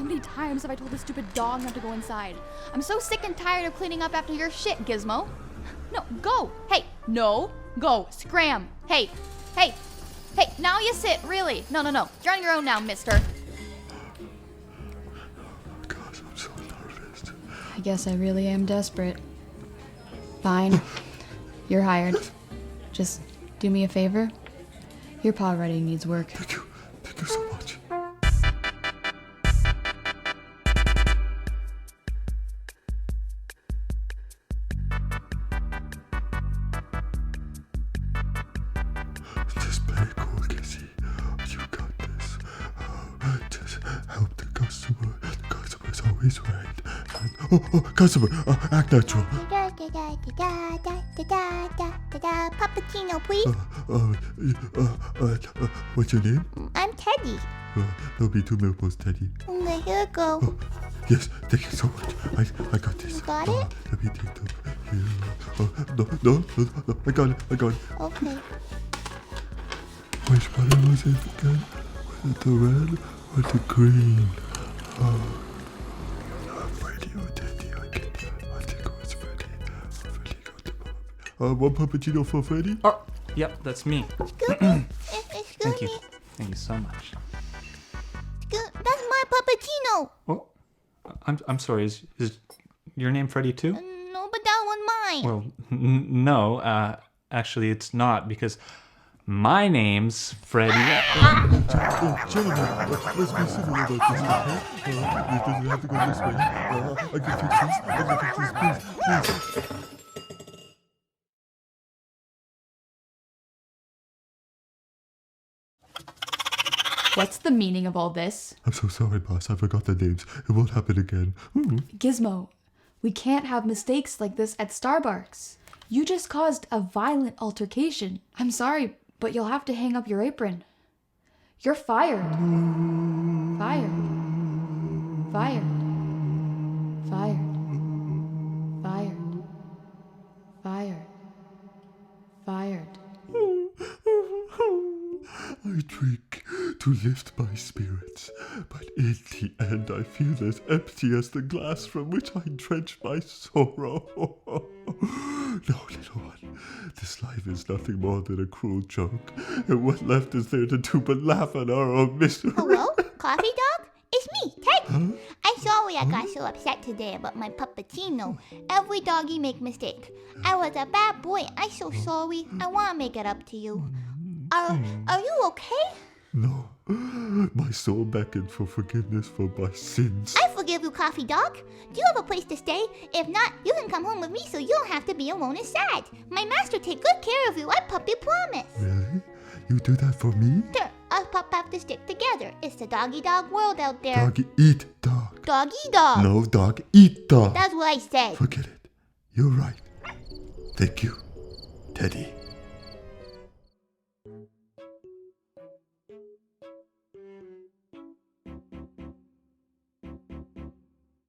many times have I told this stupid dog not to go inside? I'm so sick and tired of cleaning up after your shit, Gizmo. No, go. Hey, no, go. Scram. Hey, now you sit, really. No. You're on your own now, mister. Gosh, I'm so nervous. I guess I really am desperate. Fine. You're hired. Just do me a favor. Your paw writing needs work. Thank you so much. Just play cool, Cassie. You got this. Just help the customer. The customer's always right. Customer, act natural. Puppuccino, please. What's your name? I'm Teddy. There'll be 2 milk bones, Teddy. Okay, here you go. Yes, thank you so much. I got this. You got it? Let me take them here. No, I got it. Okay. Which color was it again? Was it the red or the green? Freddy or Teddy? I think it was Freddy. Freddy got the puppy. One puppuccino for Freddy? Oh, yep, that's me. Excuse me. Thank you. Thank you so much. That's my puppuccino. Oh, I'm sorry. Is your name Freddy too? No, but that one's mine. Well, no. Actually, it's not because my name's Freddy. Gentlemen, let's be civil about this, okay? It doesn't have to go this way. I can fix this, please. What's the meaning of all this? I'm so sorry, boss. I forgot the names. It won't happen again. Gizmo, we can't have mistakes like this at Starbucks. You just caused a violent altercation. I'm sorry, but you'll have to hang up your apron. You're fired. Fired. Fired. Fired. Fired. Fired. Fired. I drink to lift my spirits, but in the end I feel as empty as the glass from which I drench my sorrow. No, little one, this life is nothing more than a cruel joke, and what left is there to do but laugh at our own misery? Hello? Coffee dog? It's me, Teddy. I'm sorry I got so upset today about my puppuccino. Every doggy make mistake. I was a bad boy. I'm so sorry. I want to make it up to you. Are you okay? No, my soul beckoned for forgiveness for my sins. I forgive you, Coffee Dog. Do you have a place to stay? If not, you can come home with me so you don't have to be alone and sad. My master take good care of you, I puppy promise. Really? You do that for me? Sure, us pup have to stick together. It's the doggy dog world out there. Doggy eat dog. Doggy dog. No, dog eat dog. That's what I said. Forget it. You're right. Thank you, Teddy.